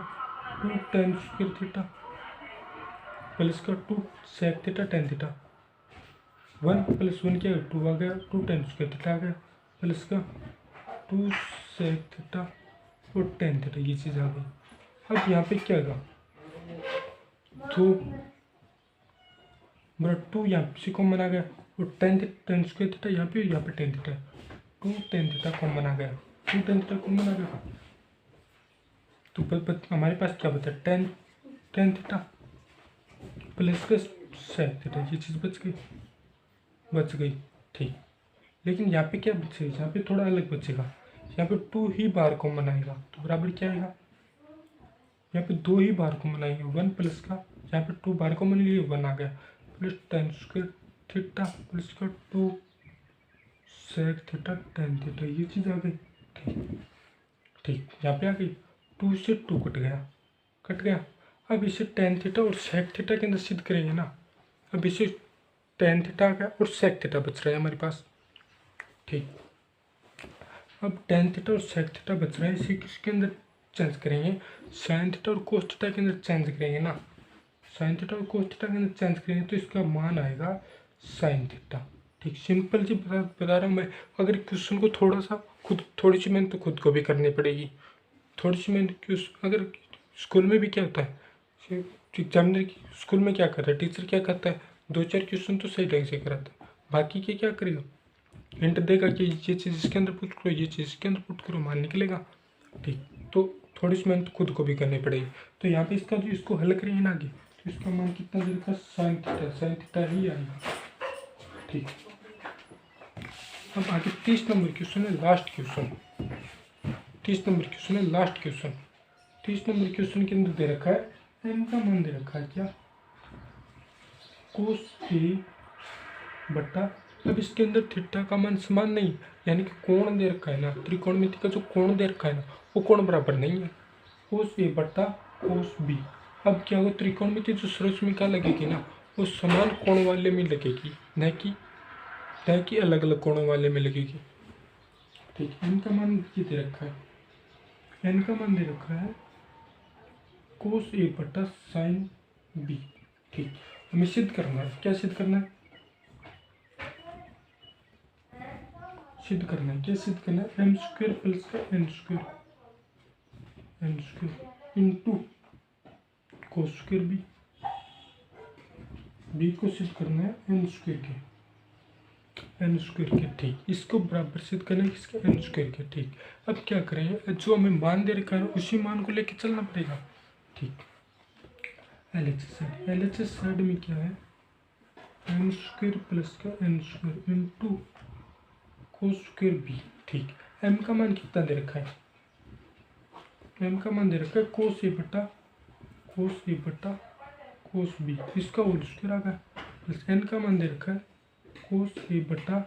2 tan square theta plus का 2 sec theta tan theta, 1 plus 1 क्या 2 आ गया, 2 टेन स्क्वायर थीटा आ गया प्लस का 2 सेक थीटा और टेन थीटा, ये चीज़ आ गई। अब यहाँ पे क्या आएगा, तो मेरा 2 यहाँ से कॉमन आ गया, और टेन स्क्वायर थीटा यहाँ पे tan theta, 2 tan theta common आ गया, 2 टेन थीटा कॉमन आ गया। तो हमारे पास क्या बचा, टेन थीटा प्लस का सेक थीटा, ये चीज़ बच गई। ठीक, लेकिन यहाँ पे क्या बचेगा, यहाँ पे थोड़ा अलग बचेगा, यहाँ पे 2 ही बार कॉमन आएगा, तो बराबर क्या आएगा, यहाँ पे 2 ही बार कॉमन आएंगे, 1 प्लस का यहाँ पे 2 बाहर कॉमन लिए 1 आ गया, plus tan square theta plus का 2 sec थीटा tan थीटा, ये चीज़ आ गई। ठीक ठीक, यहाँ पे आ गई, 2 से 2 कट गया। अब इसे tan थीटा और sec थीटा के अंदर सिद्ध करेंगे ना। अब इसे tan थीटा आ गया और sec थीटा बच रहा है हमारे पास। ठीक, अब tan थीटा और sec थीटा बच रहा है, इसे किसके अंदर चेंज करेंगे, sin थीटा और cos थीटा के अंदर चेंज करेंगे ना। sin थीटा और cos थीटा के अंदर चेंज करेंगे तो इसका मान आएगा sin थीटा। ठीक, सिंपल जी बता रहा हूँ मैं। अगर क्वेश्चन को थोड़ी सी मेहनत तो खुद को भी करनी पड़ेगी, थोड़ी सी मेहनत। अगर स्कूल में भी क्या होता है, एग्जामिनर की स्कूल में क्या कर रहा है, टीचर क्या करता है, 2-4 क्वेश्चन तो सही ढंग से कराता है, बाकी के क्या करेगा, हिंट देगा कि ये चीज़ इसके अंदर पुट करो, ये चीज़ इसके अंदर पुट करो, मान निकलेगा। ठीक, तो थोड़ी सी मेहनत खुद को भी करनी पड़ेगी। तो यहाँ पे इसका जो इसको हल करेंगे ना आगे, तो इसका मान कितना दे रखा, sin थीटा ही आएगा। ठीक, अब आगे 30 नंबर क्वेश्चन है, लास्ट क्वेश्चन। 30 नंबर क्वेश्चन है, लास्ट क्वेश्चन। 30 नंबर क्वेश्चन के अंदर दे रखा है n का मान दे रखा है क्या, cos a बटा, अब इसके अंदर थीटा का मान समान नहीं, यानी कि कोण दे रखा है ना, त्रिकोणमिति का जो कोण दे रखा है ना, वो कोण बराबर नहीं है। cos a बटा cos b, अब क्या होगा, त्रिकोणमिति जो सर्वसमीका लगेगी ना, वो समान कोण वाले में लगेगी, न कि अलग अलग कोणों वाले में लगेगी। ठीक, n का मान ये दे रखा है, n का मान दे रखा है cos a बटा sin b। ठीक, हमें सिद्ध करना है, क्या सिद्ध करना है, क्या सिद्ध करना है, m स्क्वायर प्लस का n square into cos square b को सिद्ध करना है n स्क्वायर के। ठीक, इसको बराबर सिद्ध करना है किसके, n स्क्वायर के। ठीक, अब क्या करें, जो हमें मान दे रखा है उसी मान को लेके चलना पड़ेगा। ठीक, LHS साइड में क्या है, m स्क्वायर प्लस का n square into cos square b। ठीक, m का मान कितना दे रखा है, m का मान दे रखा है cos a बटा cos b, इसका होल स्क्वायर आ गया, प्लस n का मान दे रखा है cos a बटा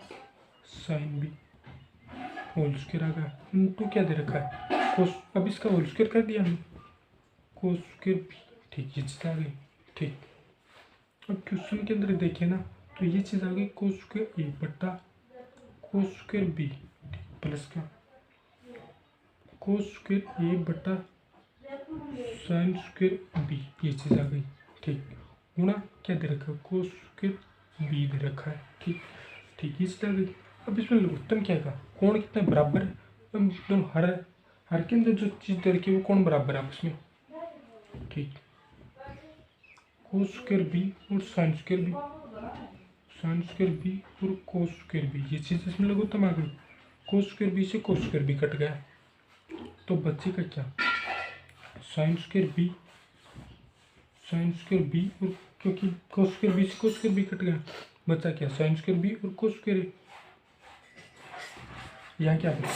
sin b, होल स्क्वायर आ गया, इंटू क्या दे रखा है cos, अब इसका होल स्क्वायर कर दिया हमने, cos स्क्वायर b। ठीक, ये चीज़ आ गई। ठीक, अब क्वेश्चन के अंदर देखिए ना, तो ये चीज़ आ गई cos स्क्वायर a बटा cos स्क्वायर b, प्लस का cos स्क्वायर a बटा sin स्क्वायर b, ये चीज़ आ गई। ठीक, गुणा क्या दे रखा है, cos स्क्वायर b दे रखा है। ठीक, ये चीज़ आ गई। अब इसमें लघुत्तम क्या है, कोण कितना बराबर है, दोनों हर के अंदर जो चीज़ दे रखी है वो कोण बराबर है आपस में। ठीक, cos स्क्वायर b और sin स्क्वायर b, और cos स्क्वायर b, ये चीज़ इसमें लघुत्तम आ गई। cos स्क्वायर b से cos स्क्वायर b कट गया, तो बचेगा क्या, sin स्क्वायर b और क्योंकि cos स्क्वायर b से cos स्क्वायर b कट गया, बचा क्या, sin स्क्वायर b और cos स्क्वायर a। यहाँ क्या बचा,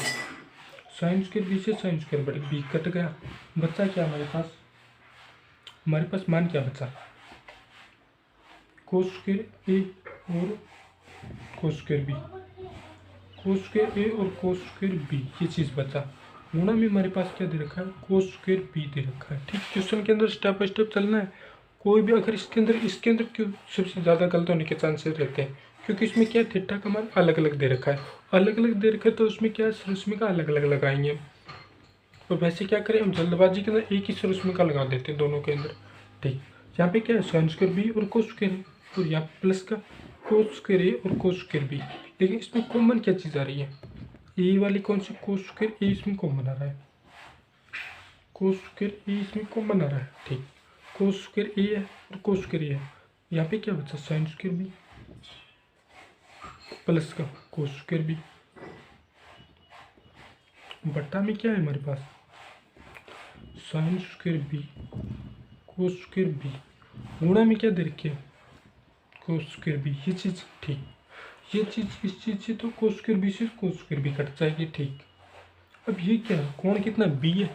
sin स्क्वायर b से sin स्क्वायर b कट गया, बचा क्या हमारे पास मान क्या बचा, cos स्क्वायर a और cos square b, cos square a और cos स्क्वायर b, ये चीज़ बचा। गुणा में हमारे पास क्या दे रखा है, cos स्क्वायर b दे रखा है। ठीक, क्वेश्चन के अंदर स्टेप बाय स्टेप चलना है। कोई भी अगर इसके अंदर क्यों सबसे ज़्यादा गलत होने के चांसेस रहते हैं, क्योंकि इसमें क्या थीटा का मान अलग अलग दे रखा है, तो उसमें क्या सर्वसमीका अलग अलग लगाएंगे। तो वैसे क्या करें, हम जल्दबाजी के अंदर एक ही सर्वसमीका लगा देते हैं दोनों के अंदर। ठीक, यहाँ पे क्या है, sin स्क्वायर b और cos स्क्वायर है, और यहाँ प्लस का cos स्क्वायर a और cos स्क्वायर b, लेकिन इसमें कॉमन क्या चीज़ आ रही है, ए वाली कौन सी, cos स्क्वायर a इसमें कॉमन आ रहा है, cos स्क्वायर a इसमें कॉमन आ रहा है। ठीक, cos स्क्वायर a है और cos स्क्वायर a है, यहाँ पे क्या बचा, sin स्क्वायर b प्लस का cos स्क्वायर b, बट्टा में क्या है हमारे पास, sin square b cos square b, गुणा में क्या दे रखी है, cos स्क्वायर b, ये चीज़। ठीक, ये चीज़ इस चीज़ से तो cos स्क्वायर b से cos स्क्वायर b कट जाएगी। ठीक, अब ये क्या है, कोण कितना b है,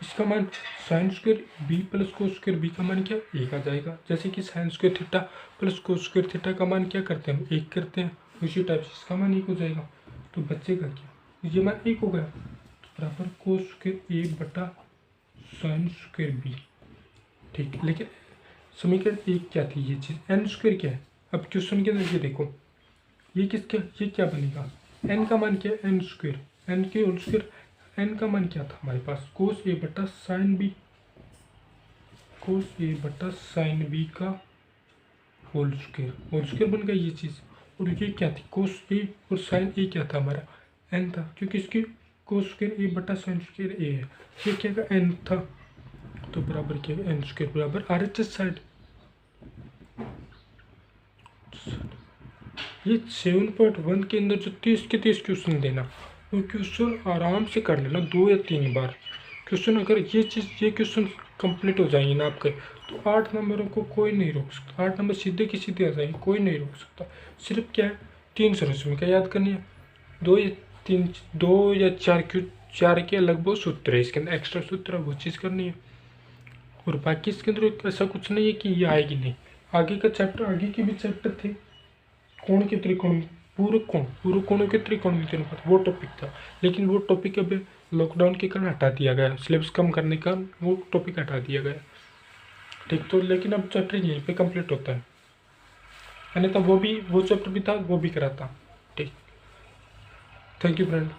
इसका मान sine square B plus cos square B का मान क्या 1 आ जाएगा। जैसे कि sine square theta plus cos square theta का मान क्या करते हैं हम 1 करते हैं, उसी टाइप से इसका मान 1 हो जाएगा। तो बचेगा क्या, ये मान 1 हो गया तो बराबर कोस स्क्वायर ए बटा साइन स्क्वायर बी। ठीक, लेकिन समीकरण 1 क्या थी, ये चीज़ एन स्क्वायर क्या है। अब क्वेश्चन के अंदर ये देखो, ये किसके, ये क्या बनेगा, एन का मान क्या है एन स्क्वायर, एन के होल स्क्वायर। एन का मान क्या था हमारे पास कोस ए बटा साइन बी, कोस ए बटा साइन बी का होल स्क्वायर बन गया ये चीज़। और ये क्या थी कोस ए और साइन ए क्या था हमारा एन था, क्योंकि इसकी कोस स्क्वायर ए बटा साइन स्क्वायर ए है, ये क्या का एन था। तो बराबर क्या एन स्क्वायर बराबर आर एच एस साइड। ये 7.1 के अंदर जो 30 के 30 क्वेश्चन देना, वो क्वेश्चन आराम से कर लेना 2 या 3 बार क्वेश्चन। अगर ये चीज़ ये क्वेश्चन कंप्लीट हो जाएंगे ना आपके, तो 8 नंबरों को कोई नहीं रोक सकता। 8 नंबर सीधे की सीधे आ जाएंगे, कोई नहीं रोक सकता। सिर्फ क्या है 3 सदस्यों याद करनी है, 2 या 4 के लगभग सूत्र है, इसके अंदर एक्स्ट्रा सूत्र है वो चीज़ करनी है। और बाकी इसके अंदर ऐसा कुछ नहीं है कि ये आएगी नहीं। आगे का चैप्टर, आगे के भी चैप्टर थे, कोण के त्रिकोण, पूर्व कोणों के त्रिकोण में वो टॉपिक था, लेकिन वो टॉपिक अब लॉकडाउन के कारण हटा दिया गया, सिलेबस कम करने का वो टॉपिक हटा दिया गया। ठीक, तो लेकिन अब चैप्टर यहीं पे कंप्लीट होता है, अन्यथा वो चैप्टर भी था वो भी कराता। ठीक, थैंक यू फ्रेंड।